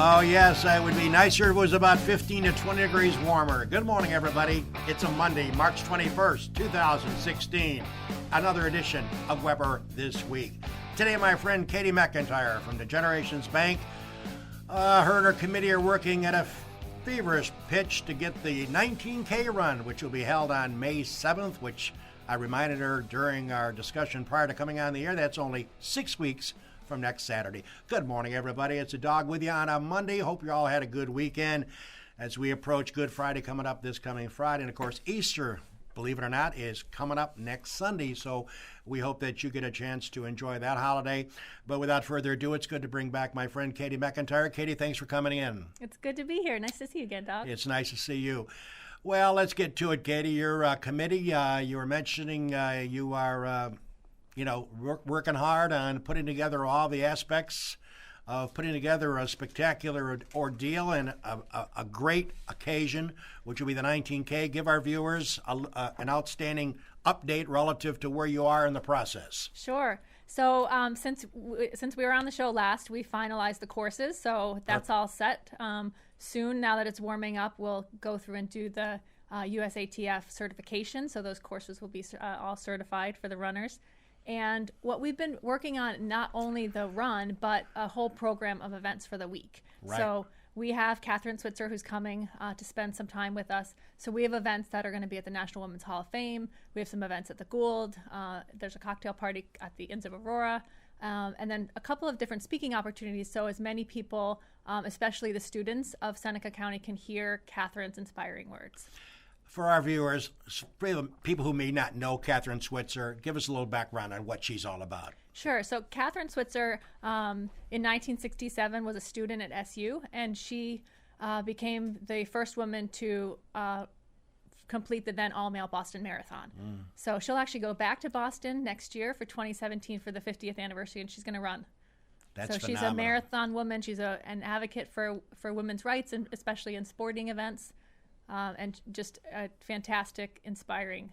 Oh, yes, it would be nicer if it was about 15 to 20 degrees warmer. Good morning, everybody. It's a Monday, March 21st, 2016. Another edition of Weber This Week. Today, my friend Katie MacIntyre from the Generations Bank. Her and her committee are working at a feverish pitch to get the 19K run, which will be held on May 7th, which I reminded her during our discussion prior to coming on the air. That's only 6 weeks from next Saturday. Good morning, everybody. It's a dog with you on a Monday. Hope you all had a good weekend as we approach Good Friday coming up this coming Friday. And, of course, Easter, believe it or not, is coming up next Sunday. So we hope that you get a chance to enjoy that holiday. But without further ado, it's good to bring back my friend Katie MacIntyre. Katie, thanks for coming in. It's good to be here. Nice to see you again, Doc. It's nice to see you. Well, let's get to it, Katie. Your committee, you were mentioning you are working hard on putting together all the aspects of putting together a spectacular ordeal and a great occasion, which will be the 19K. Give our viewers an outstanding update relative to where you are in the process. Sure. So since we were on the show last, we finalized the courses, so that's all set. Soon, now that it's warming up, we'll go through and do the USATF certification, so those courses will be all certified for the runners. And what we've been working on, not only the run, but a whole program of events for the week. Right. So we have Catherine Switzer, who's coming to spend some time with us. So we have events that are going to be at the National Women's Hall of Fame. We have some events at the Gould. There's a cocktail party at the Inns of Aurora. And then a couple of different speaking opportunities. So as many people, especially the students of Seneca County, can hear Catherine's inspiring words. For our viewers, people who may not know Catherine Switzer, give us a little background on what she's all about. Sure. So Catherine Switzer, in 1967, was a student at SU, and she became the first woman to complete the then all-male Boston Marathon. So she'll actually go back to Boston next year for 2017 for the 50th anniversary, and she's going to run. That's so phenomenal. She's a marathon woman. She's an advocate for women's rights, and especially in sporting events. And just a fantastic, inspiring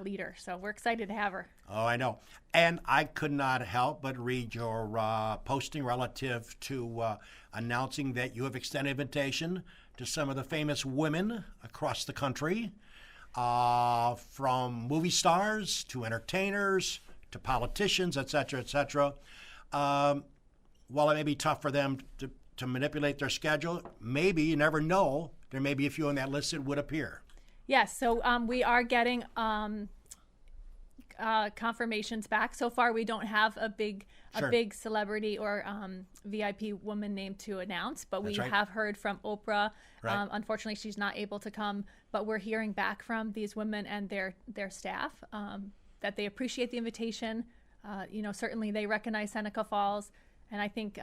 leader. So we're excited to have her. Oh, I know. And I could not help but read your posting relative to announcing that you have extended invitation to some of the famous women across the country, from movie stars to entertainers to politicians, et cetera, et cetera. While it may be tough for them to manipulate their schedule, maybe, you never know, there may be a few on that list that would appear. Yes, so we are getting confirmations back. So far, we don't have a big celebrity or VIP woman name to announce, but we have heard from Oprah. Right. Unfortunately, she's not able to come, but we're hearing back from these women and their staff that they appreciate the invitation. Certainly they recognize Seneca Falls, and I think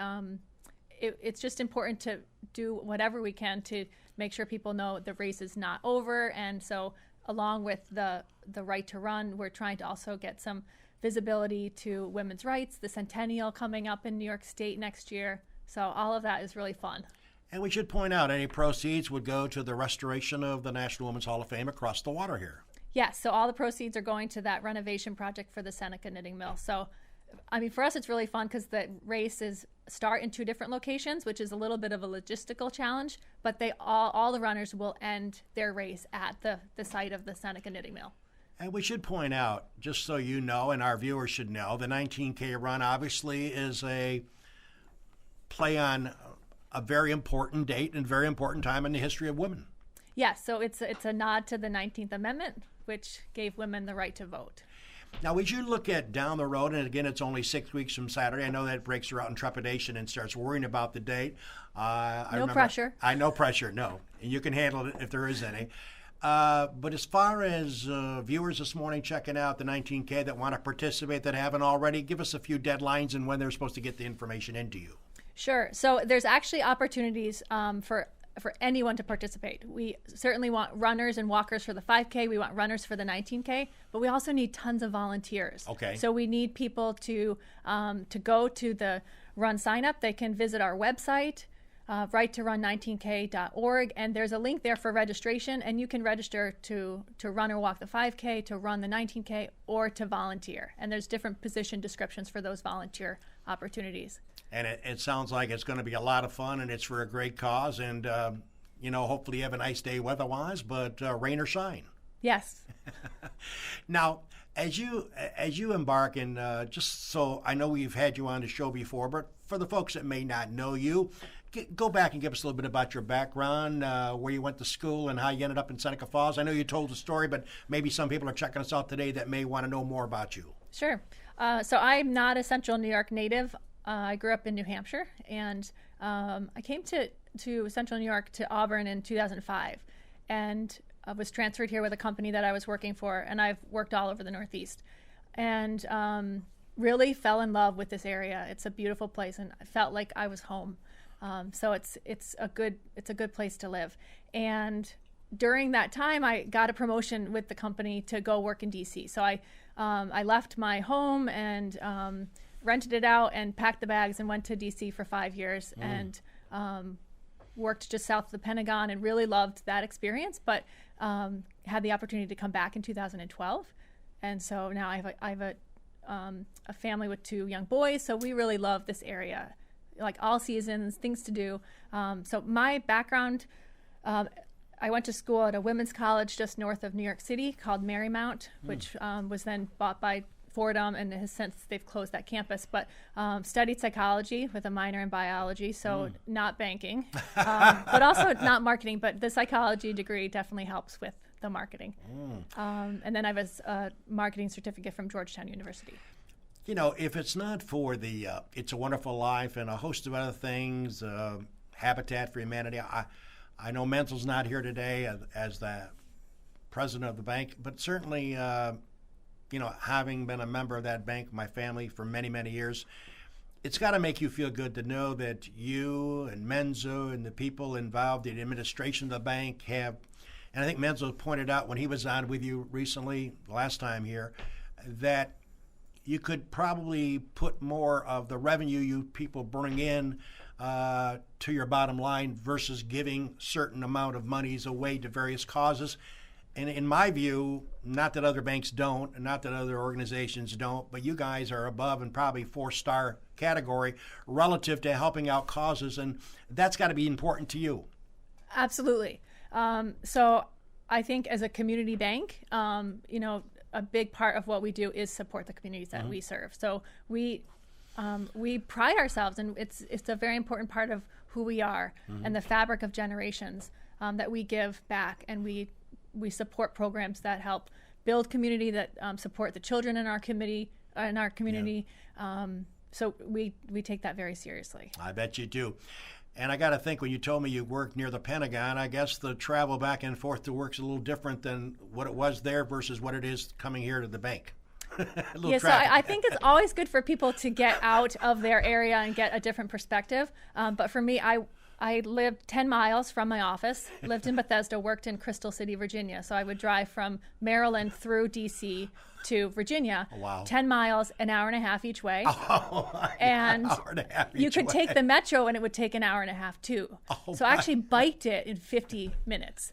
it's just important to do whatever we can to make sure people know the race is not over. And so along with the right to run, we're trying to also get some visibility to women's rights, the centennial coming up in New York State next year. So all of that is really fun. And we should point out any proceeds would go to the restoration of the National Women's Hall of Fame across the water here. Yes, so all the proceeds are going to that renovation project for the Seneca Knitting Mill. So for us, it's really fun because the races start in 2 different locations, which is a little bit of a logistical challenge, but all the runners will end their race at the site of the Seneca Knitting Mill. And we should point out, just so you know, and our viewers should know, the 19K run obviously is a play on a very important date and very important time in the history of women. Yes, so it's a nod to the 19th Amendment, which gave women the right to vote. Now, as you look at down the road, and again, it's only 6 weeks from Saturday, I know that breaks her out in trepidation and starts worrying about the date. No pressure. No pressure, no. You can handle it if there is any. But as far as viewers this morning checking out the 19K that want to participate that haven't already, give us a few deadlines and when they're supposed to get the information into you. Sure. So there's actually opportunities for anyone to participate. We certainly want runners and walkers for the 5K. We want runners for the 19K, but we also need tons of volunteers. Okay. So we need people to go to the run sign up. They can visit our website, righttorun19k.org, and there's a link there for registration, and you can register to run or walk the 5K, to run the 19K, or to volunteer. And there's different position descriptions for those volunteer opportunities. And it sounds like it's going to be a lot of fun, and it's for a great cause. And, hopefully you have a nice day weather-wise, but rain or shine. Yes. Now, as you embark in, just so I know we've had you on the show before, but for the folks that may not know you, go back and give us a little bit about your background, where you went to school and how you ended up in Seneca Falls. I know you told the story, but maybe some people are checking us out today that may want to know more about you. Sure. So I'm not a Central New York native. I grew up in New Hampshire, and I came to Central New York, to Auburn in 2005, and I was transferred here with a company that I was working for, and I've worked all over the Northeast, and really fell in love with this area. It's a beautiful place, and I felt like I was home. So it's a good place to live. And during that time, I got a promotion with the company to go work in DC. So I left my home and rented it out and packed the bags and went to DC for 5 years and worked just south of the Pentagon, and really loved that experience, but had the opportunity to come back in 2012. And so now I have a family with 2 young boys, so we really love this area, like all seasons, things to do. So my background, I went to school at a women's college just north of New York City called Marymount, which was then bought by Fordham, and since they've closed that campus, but studied psychology with a minor in biology, so not banking, but also not marketing, but the psychology degree definitely helps with the marketing. And then I have a marketing certificate from Georgetown University. If it's not for the It's a Wonderful Life and a host of other things, Habitat for Humanity, I know Menzel's not here today as the president of the bank, but certainly having been a member of that bank, my family, for many, many years, it's got to make you feel good to know that you and Menzo and the people involved in the administration of the bank have, and I think Menzo pointed out when he was on with you recently, last time here, that you could probably put more of the revenue you people bring in to your bottom line versus giving certain amount of monies away to various causes. And in my view, not that other banks don't, and not that other organizations don't, but you guys are above and probably 4-star category relative to helping out causes, and that's got to be important to you. Absolutely. So I think as a community bank, a big part of what we do is support the communities that we serve. So we pride ourselves, and it's a very important part of who we are and the fabric of generations that we give back, and we support programs that help build community, that support the children in our community. So we take that very seriously. I bet you do. And I got to think, when you told me you worked near the Pentagon, I guess the travel back and forth to work's a little different than what it was there versus what it is coming here to the bank. Yeah, so I think it's always good for people to get out of their area and get a different perspective. But for me, I lived 10 miles from my office, lived in Bethesda, worked in Crystal City, Virginia. So I would drive from Maryland through D.C. to Virginia, 10 miles, an hour and a half each way. And you could take the metro, and it would take an hour and a half too. So I actually biked it in 50 minutes.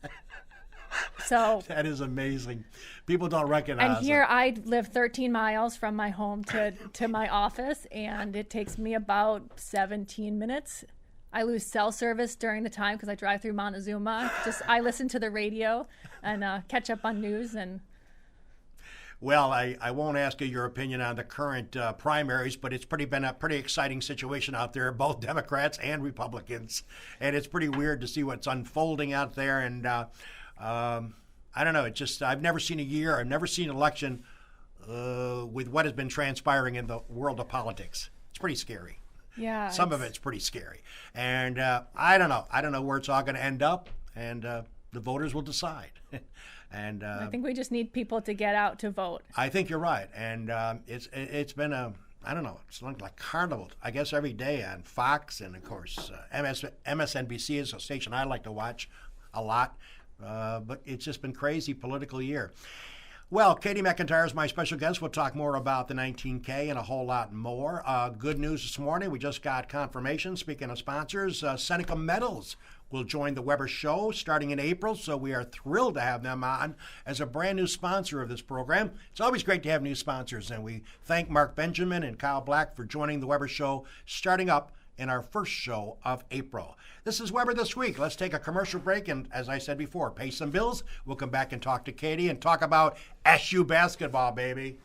So that is amazing. People don't recognize And here I live 13 miles from my home to my office, and it takes me about 17 minutes. I lose cell service during the time because I drive through Montezuma. I listen to the radio and catch up on news. And well, I won't ask you your opinion on the current primaries, but it's been a pretty exciting situation out there, both Democrats and Republicans, and it's pretty weird to see what's unfolding out there. And I don't know. I've never seen I've never seen an election with what has been transpiring in the world of politics. It's pretty scary. Yeah, some of it's pretty scary, and I don't know. I don't know where it's all going to end up, and the voters will decide. And I think we just need people to get out to vote. I think you're right, and it's been I don't know. It's like carnival, I guess, every day on Fox, and of course MSNBC is a station I like to watch a lot. But it's just been crazy political year. Well, Katie MacIntyre is my special guest. We'll talk more about the 19K and a whole lot more. Good news this morning. We just got confirmation. Speaking of sponsors, Seneca Metals will join the Weber Show starting in April, so we are thrilled to have them on as a brand new sponsor of this program. It's always great to have new sponsors, and we thank Mark Benjamin and Kyle Black for joining the Weber Show starting up in our first show of April. This is Weber This Week. Let's take a commercial break and, as I said before, pay some bills. We'll come back and talk to Katie and talk about SU basketball, baby.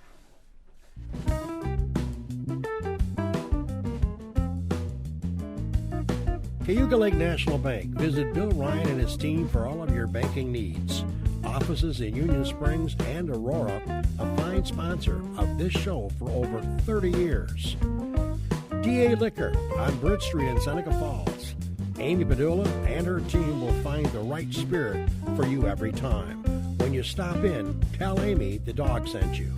Cayuga Lake National Bank. Visit Bill Ryan and his team for all of your banking needs. Offices in Union Springs and Aurora, a fine sponsor of this show for over 30 years. DA Liquor on Bridge Street in Seneca Falls. Amy Padula and her team will find the right spirit for you every time. When you stop in, tell Amy the dog sent you.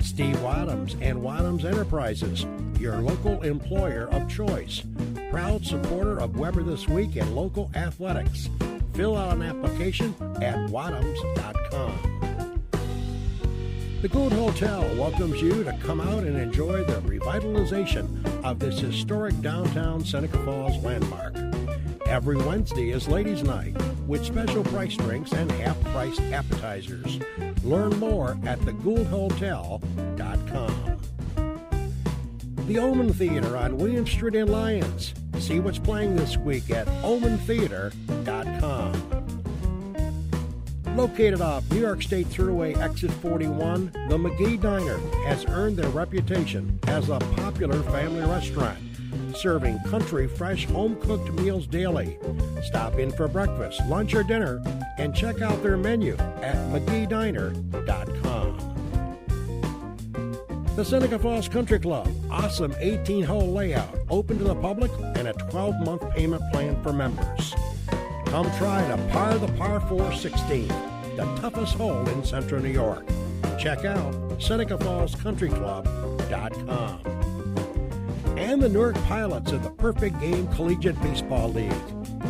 Steve Wadhams and Wadhams Enterprises, your local employer of choice. Proud supporter of Weber This Week and local athletics. Fill out an application at wadhams.com. The Gould Hotel welcomes you to come out and enjoy the revitalization of this historic downtown Seneca Falls landmark. Every Wednesday is Ladies' Night with special price drinks and half-price appetizers. Learn more at thegouldhotel.com. The Omen Theater on William Street in Lyons. See what's playing this week at omentheater.com. Located off New York State Thruway Exit 41, the McGee Diner has earned their reputation as a popular family restaurant, serving country, fresh, home-cooked meals daily. Stop in for breakfast, lunch, or dinner, and check out their menu at mcgeediner.com. The Seneca Falls Country Club, awesome 18-hole layout, open to the public, and a 12-month payment plan for members. Come try to par the par 416, the toughest hole in central New York. Check out SenecaFallsCountryClub.com. And the Newark Pilots of the Perfect Game Collegiate Baseball League,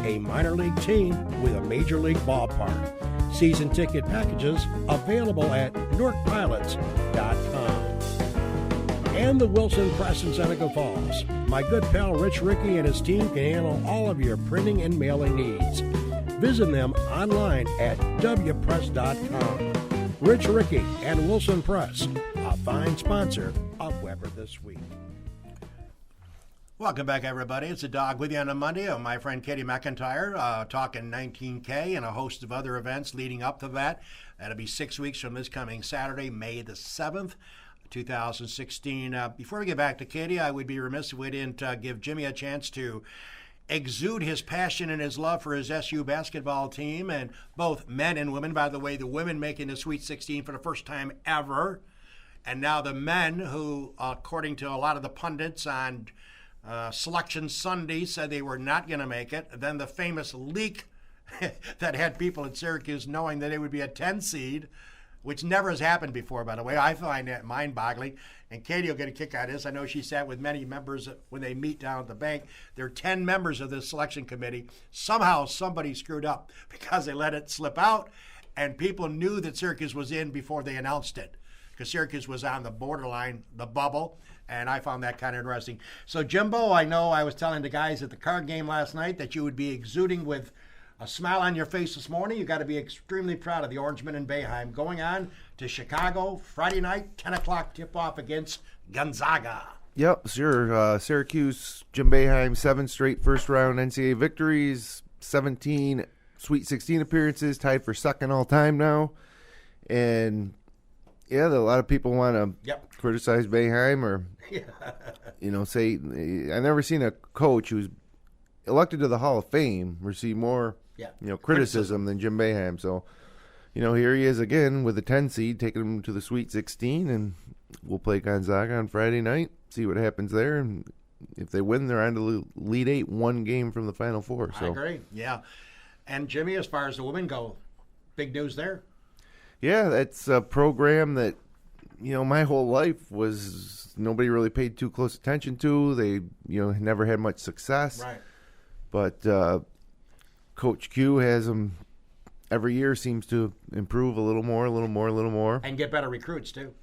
a minor league team with a major league ballpark. Season ticket packages available at NewarkPilots.com. And the Wilson Press in Seneca Falls. My good pal Rich Rickey and his team can handle all of your printing and mailing needs. Visit them online at wpress.com. Rich Rickey and Wilson Press, a fine sponsor of Weber This Week. Welcome back, everybody. It's a dog with you on a Monday. I'm my friend Katie MacIntyre, talking 19K and a host of other events leading up to that. That'll be 6 weeks from this coming Saturday, May the 7th. 2016. Before we get back to Katie, I would be remiss if we didn't give Jimmy a chance to exude his passion and his love for his SU basketball team, and both men and women. By the way, the women making the Sweet 16 for the first time ever, and now the men who, according to a lot of the pundits on Selection Sunday, said they were not going to make it. Then the famous leak that had people at Syracuse knowing that it would be a 10 seed, which never has happened before, by the way. I find that mind-boggling. And Katie will get a kick out of this. I know she sat with many members when they meet down at the bank. There are 10 members of this selection committee. Somehow somebody screwed up because they let it slip out, and people knew that Syracuse was in before they announced it, because Syracuse was on the borderline, the bubble, and I found that kind of interesting. So, Jimbo, I know I was telling the guys at the card game last night that you would be exuding with a smile on your face this morning. You got to be extremely proud of the Orangemen and Boeheim going on to Chicago Friday night, 10 o'clock tip-off against Gonzaga. Yep, sure. Syracuse, Jim Boeheim, 7 straight first-round NCAA victories, 17 Sweet 16 appearances, tied for second all-time now. And, yeah, a lot of people want to criticize Boeheim or, say – I've never seen a coach who's elected to the Hall of Fame receive more criticism than Jim Boeheim. So, here he is again with a 10 seed, taking him to the Sweet 16, and we'll play Gonzaga on Friday night, see what happens there. And if they win, they're on to Elite 8, 1 game from the Final Four. So. I agree, yeah. And, Jimmy, as far as the women go, big news there. Yeah, that's a program that, my whole life was nobody really paid too close attention to. They, never had much success. Right. But Coach Q has them every year, seems to improve a little more. more. And get better recruits, too.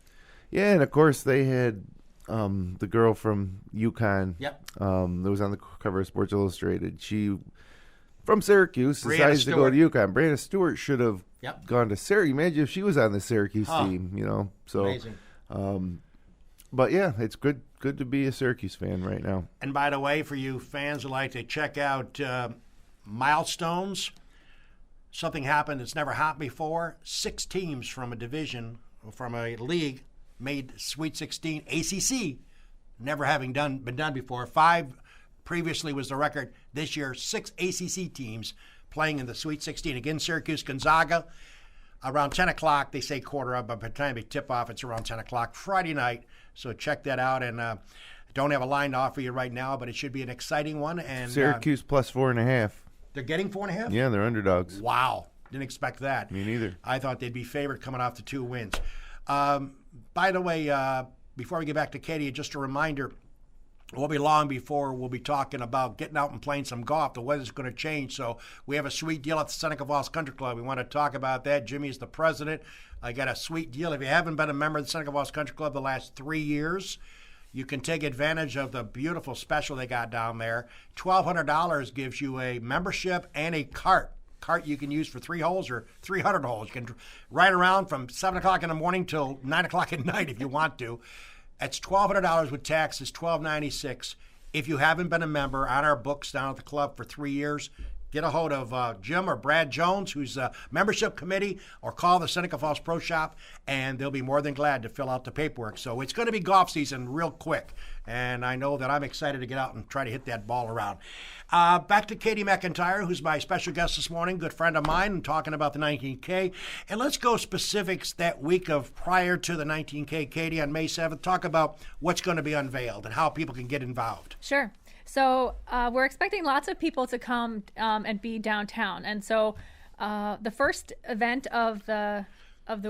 Yeah, and of course they had the girl from UConn. Yep. That was on the cover of Sports Illustrated. She, from Syracuse, Brianna decides to go to Stewart. UConn. Brianna Stewart should have gone to Syracuse. Imagine if she was on the Syracuse team, you know. So, amazing. But yeah, it's good to be a Syracuse fan right now. And by the way, for you fans who like to check out milestones, something happened that's never happened before. 6 teams from a division, from a league, made Sweet 16 ACC, never having been done before. 5 previously was the record. This year, 6 ACC teams playing in the Sweet 16. Again, Syracuse, Gonzaga, around 10 o'clock. They say quarter up, but by the time they tip off, it's around 10 o'clock Friday night. So check that out. And don't have a line to offer you right now, but it should be an exciting one. And Syracuse plus 4.5. They're getting 4.5? Yeah, they're underdogs. Wow. Didn't expect that. Me neither. I thought they'd be favored coming off the 2 wins. By the way, before we get back to Katie, just a reminder, it won't be long before we'll be talking about getting out and playing some golf. The weather's going to change, so we have a sweet deal at the Seneca Falls Country Club. We want to talk about that. Jimmy is the president. I got a sweet deal. If you haven't been a member of the Seneca Falls Country Club the last 3 years, you can take advantage of the beautiful special they got down there. $1,200 gives you a membership and a cart you can use for 3 holes or 300 holes. You can ride around from 7 o'clock in the morning till 9 o'clock at night if you want to. That's $1,200 with taxes, $1,296. If you haven't been a member on our books down at the club for 3 years, get a hold of Jim or Brad Jones, who's a membership committee, or call the Seneca Falls Pro Shop, and they'll be more than glad to fill out the paperwork. So it's going to be golf season real quick, and I know that I'm excited to get out and try to hit that ball around. Back to Katie MacIntyre, who's my special guest this morning, good friend of mine, and talking about the 19K. And let's go specifics that week of prior to the 19K. Katie, on May 7th, talk about what's going to be unveiled and how people can get involved. Sure. So we're expecting lots of people to come and be downtown. And so the first event of the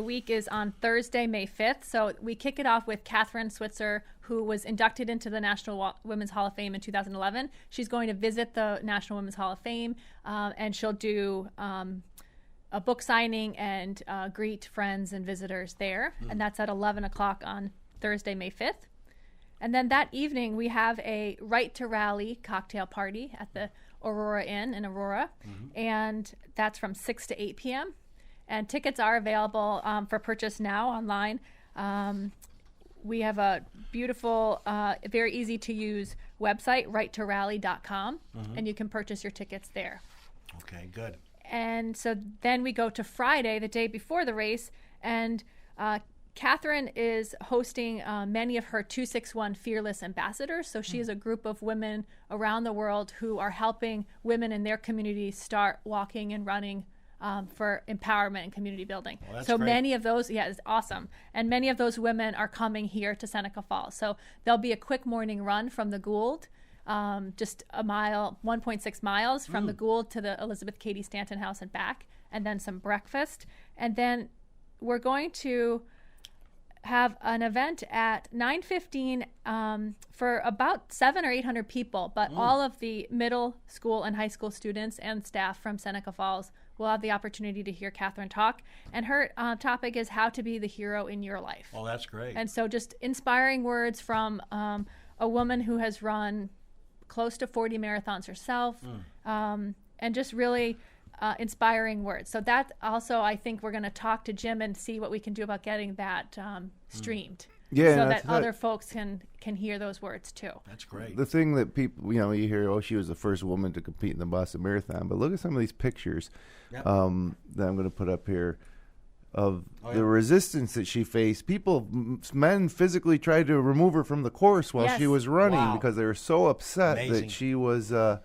week is on Thursday, May 5th. So we kick it off with Catherine Switzer, who was inducted into the National Women's Hall of Fame in 2011. She's going to visit the National Women's Hall of Fame, and she'll do a book signing and greet friends and visitors there. And that's at 11 o'clock on Thursday, May 5th. And then that evening, we have a Right to Rally cocktail party at the Aurora Inn in Aurora. And that's from 6 to 8 p.m. And tickets are available for purchase now online. We have a beautiful, very easy to use website, righttorally.com, and you can purchase your tickets there. Okay, good. And so then we go to Friday, the day before the race, and Catherine is hosting many of her 261 Fearless Ambassadors. So she is a group of women around the world who are helping women in their community start walking and running for empowerment and community building. Well, so great. many of those, it's awesome. And many of those women are coming here to Seneca Falls. So there'll be a quick morning run from the Gould, just a mile, 1.6 miles from the Gould to the Elizabeth Cady Stanton House and back, and then some breakfast. And then we're going to have an event at 9:15 for about 700 or 800 people, but all of the middle school and high school students and staff from Seneca Falls will have the opportunity to hear Catherine talk. And her topic is how to be the hero in your life. Oh, that's great. And so just inspiring words from a woman who has run close to 40 marathons herself, and just really inspiring words. So that also, I think we're going to talk to Jim and see what we can do about getting that streamed. Yeah, so that other folks can hear those words too. That's great. The thing that people, you hear, she was the first woman to compete in the Boston Marathon. But look at some of these pictures that I'm going to put up here of the resistance that she faced. Men physically tried to remove her from the course while she was running because they were so upset that she was, that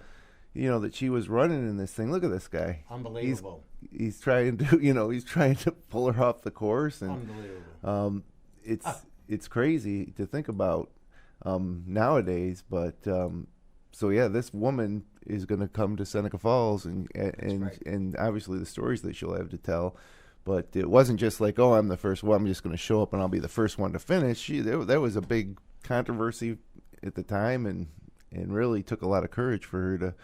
she was running in this thing. Look at this guy. Unbelievable. He's trying to, he's trying to pull her off the course, and unbelievable. It's crazy to think about nowadays, but this woman is going to come to Seneca Falls, and obviously the stories that she'll have to tell. But it wasn't just like, I'm the first one, I'm just going to show up and I'll be the first one to finish. There was a big controversy at the time, and really took a lot of courage for her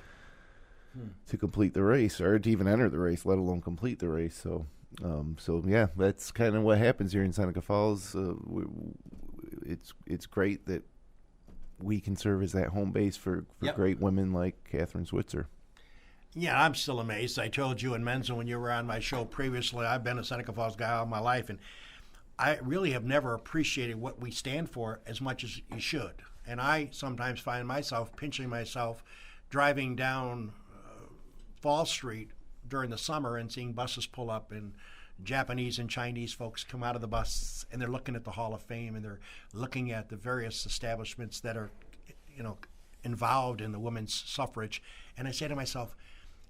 to complete the race, or to even enter the race, let alone complete the race. So So yeah, that's kind of what happens here in Seneca Falls. It's great that we can serve as that home base for great women like Catherine Switzer. Yeah, I'm still amazed. I told you in Mensa when you were on my show previously, I've been a Seneca Falls guy all my life, and I really have never appreciated what we stand for as much as you should. And I sometimes find myself pinching myself driving down Fall Street during the summer and seeing buses pull up and Japanese and Chinese folks come out of the bus, and they're looking at the Hall of Fame, and they're looking at the various establishments that are, involved in the women's suffrage. And I say to myself,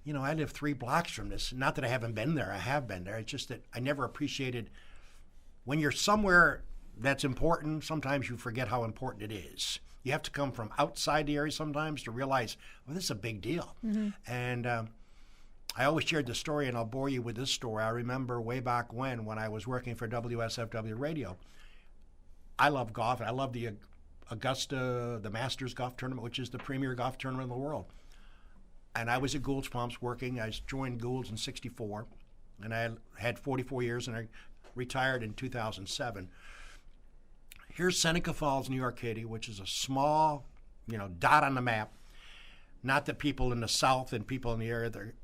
I live 3 blocks from this. Not that I haven't been there. I have been there. It's just that I never appreciated when you're somewhere that's important, sometimes you forget how important it is. You have to come from outside the area sometimes to realize, well, this is a big deal. Mm-hmm. And I always shared the story, and I'll bore you with this story. I remember way back when I was working for WSFW Radio. I love golf. I love the Augusta, the Masters Golf Tournament, which is the premier golf tournament in the world. And I was at Gould's Pumps working. I joined Gould's in '64, and I had 44 years, and I retired in 2007. Here's Seneca Falls, New York, Katie, which is a small, dot on the map. Not that people in the South and people in the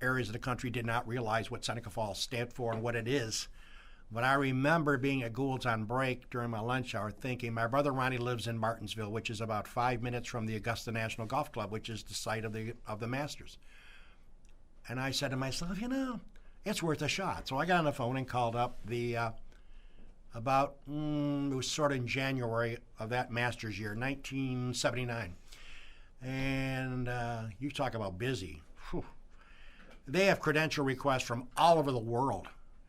areas of the country did not realize what Seneca Falls stands for and what it is. But I remember being at Gould's on break during my lunch hour thinking, my brother Ronnie lives in Martinsville, which is about 5 minutes from the Augusta National Golf Club, which is the site of the Masters. And I said to myself, it's worth a shot. So I got on the phone and called up it was sort of in January of that Masters year, 1979. And you talk about busy. Whew. They have credential requests from all over the world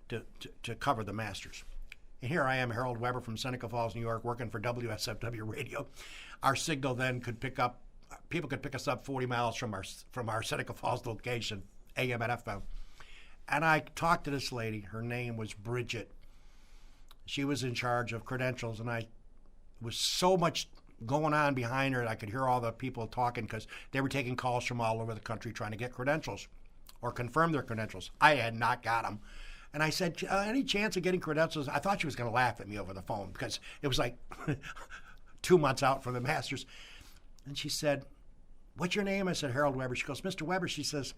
to cover the Masters. And here I am, Harold Weber from Seneca Falls, New York, working for WSFW Radio. Our signal then people could pick us up 40 miles from our Seneca Falls location, AM and FM. And I talked to this lady. Her name was Bridget. She was in charge of credentials, and I was so much going on behind her, and I could hear all the people talking because they were taking calls from all over the country trying to get credentials or confirm their credentials. I had not got them. And I said, any chance of getting credentials? I thought she was going to laugh at me over the phone because it was like 2 months out from the Masters. And she said, what's your name? I said, Harold Weber. She goes, Mr. Weber, she says,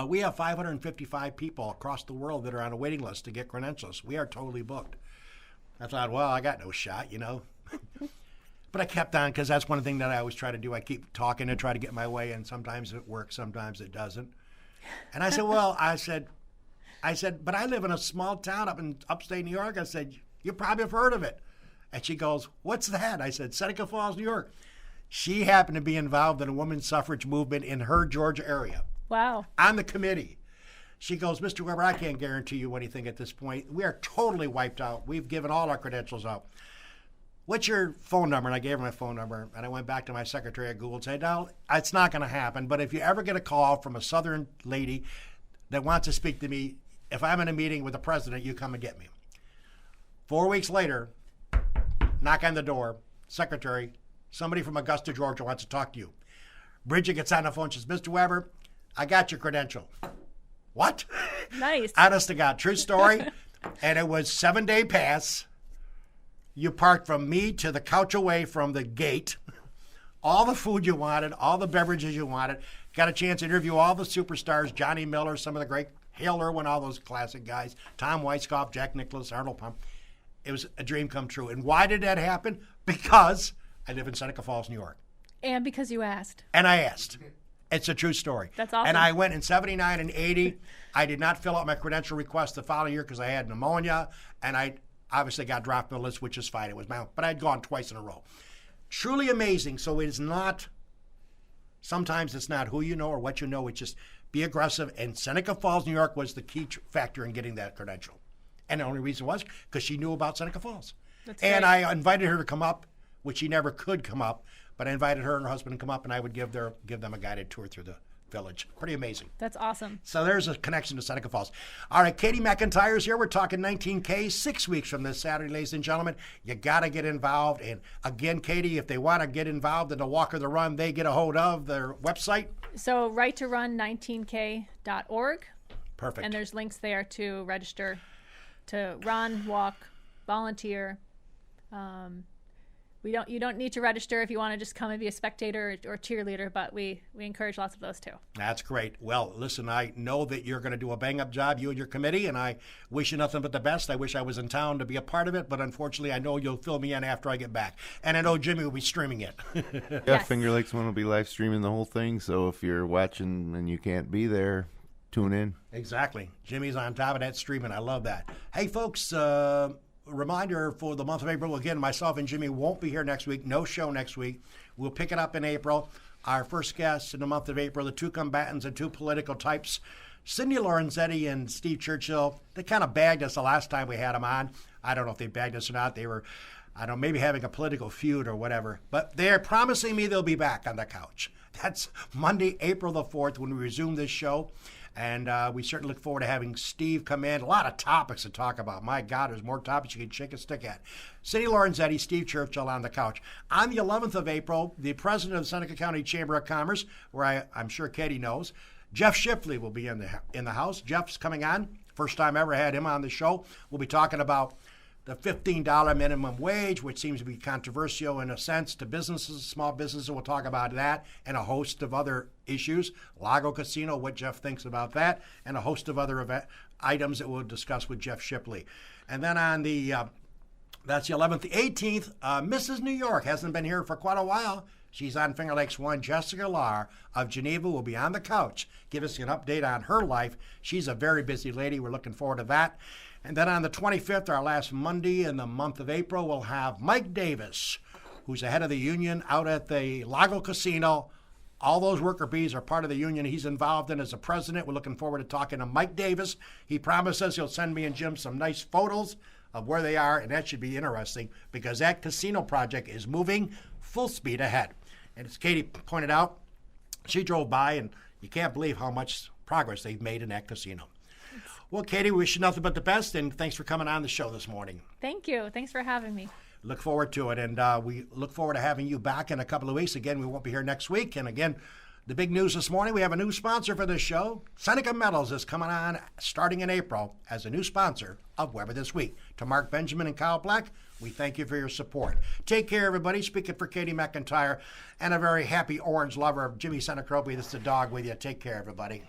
we have 555 people across the world that are on a waiting list to get credentials. We are totally booked. I thought, well, I got no shot, But I kept on because that's one thing that I always try to do. I keep talking and try to get my way, and sometimes it works, sometimes it doesn't. And I said, I said, but I live in a small town up in upstate New York. I said, you probably have heard of it. And she goes, what's that? I said, Seneca Falls, New York. She happened to be involved in a women's suffrage movement in her Georgia area. Wow. On the committee. She goes, Mr. Weber, I can't guarantee you anything at this point. We are totally wiped out. We've given all our credentials out. What's your phone number? And I gave her my phone number, and I went back to my secretary at Google and said, no, it's not going to happen, but if you ever get a call from a Southern lady that wants to speak to me, if I'm in a meeting with the president, you come and get me. 4 weeks later, knock on the door, secretary, somebody from Augusta, Georgia wants to talk to you. Bridget gets on the phone and says, Mr. Weber, I got your credential. What? Nice. Honest to God, true story. And it was 7-day pass. You parked from me to the couch away from the gate. All the food you wanted, all the beverages you wanted. Got a chance to interview all the superstars, Johnny Miller, some of the great, Hale Irwin, all those classic guys, Tom Weisskopf, Jack Nicklaus, Arnold Palmer. It was a dream come true. And why did that happen? Because I live in Seneca Falls, New York. And because you asked. And I asked. It's a true story. That's awesome. And I went in 79 and 80. I did not fill out my credential request the following year because I had pneumonia, and I obviously got dropped from the list, which is fine. It was my own, but I'd gone twice in a row. Truly amazing. So it is not, sometimes it's not who you know or what you know. It's just be aggressive. And Seneca Falls, New York was the key factor in getting that credential. And the only reason was because she knew about Seneca Falls. That's and great. I invited her to come up, which she never could come up, but I invited her and her husband to come up, and I would give them a guided tour through the village. Pretty amazing. That's awesome. So there's a connection to Seneca Falls. All right, Katie MacIntyre's here. We're talking 19K, 6 weeks from this Saturday, ladies and gentlemen. You got to get involved. And again, Katie, if they want to get involved in the walk or the run, they get a hold of their website. So right to run 19k.org. Perfect. And there's links there to register, to run, walk, volunteer. You don't need to register if you want to just come and be a spectator or cheerleader, but we encourage lots of those too. That's great. Well, listen, I know that you're going to do a bang-up job, you and your committee, and I wish you nothing but the best. I wish I was in town to be a part of it, but unfortunately, I know you'll fill me in after I get back. And I know Jimmy will be streaming it. Yeah, Yes. Finger Lakes one will be live streaming the whole thing, so if you're watching and you can't be there, tune in. Exactly. Jimmy's on top of that streaming. I love that. Hey, folks, reminder for the month of April. Again, myself and Jimmy won't be here next week. No show next week. We'll pick it up in April. Our first guests in the month of April, the two combatants and two political types, Cindy Lorenzetti and Steve Churchill. They kind of bagged us the last time we had them on. I don't know if they bagged us or not. They were, maybe having a political feud or whatever. But they're promising me they'll be back on the couch. That's Monday, April the 4th, when we resume this show. And we certainly look forward to having Steve come in. A lot of topics to talk about. My God, there's more topics you can shake a stick at. Cindy Lorenzetti, Steve Churchill on the couch. On the 11th of April, the president of the Seneca County Chamber of Commerce, where I'm sure Katie knows, Jeff Shipley will be in the house. Jeff's coming on. First time ever had him on the show. We'll be talking about the $15 minimum wage, which seems to be controversial in a sense to businesses, small businesses. We'll talk about that and a host of other issues. Lago Casino, what Jeff thinks about that, and a host of other items that we'll discuss with Jeff Shipley. And then on that's the 11th. The 18th, Mrs. New York hasn't been here for quite a while. She's on Finger Lakes 1. Jessica Lahr of Geneva will be on the couch, give us an update on her life. She's a very busy lady. We're looking forward to that. And then on the 25th, our last Monday in the month of April, we'll have Mike Davis, who's the head of the union out at the Lago Casino. All those worker bees are part of the union he's involved in as a president. We're looking forward to talking to Mike Davis. He promises he'll send me and Jim some nice photos of where they are, and that should be interesting because that casino project is moving full speed ahead. And as Katie pointed out, she drove by, and you can't believe how much progress they've made in that casino. Well, Katie, we wish you nothing but the best, and thanks for coming on the show this morning. Thank you. Thanks for having me. Look forward to it, and we look forward to having you back in a couple of weeks. Again, we won't be here next week, and again, the big news this morning, we have a new sponsor for this show. Seneca Metals is coming on starting in April as a new sponsor of Weber This Week. To Mark Benjamin and Kyle Black, we thank you for your support. Take care, everybody. Speaking for Katie MacIntyre and a very happy orange lover of Jimmy Senecrope, this is the dog with you. Take care, everybody.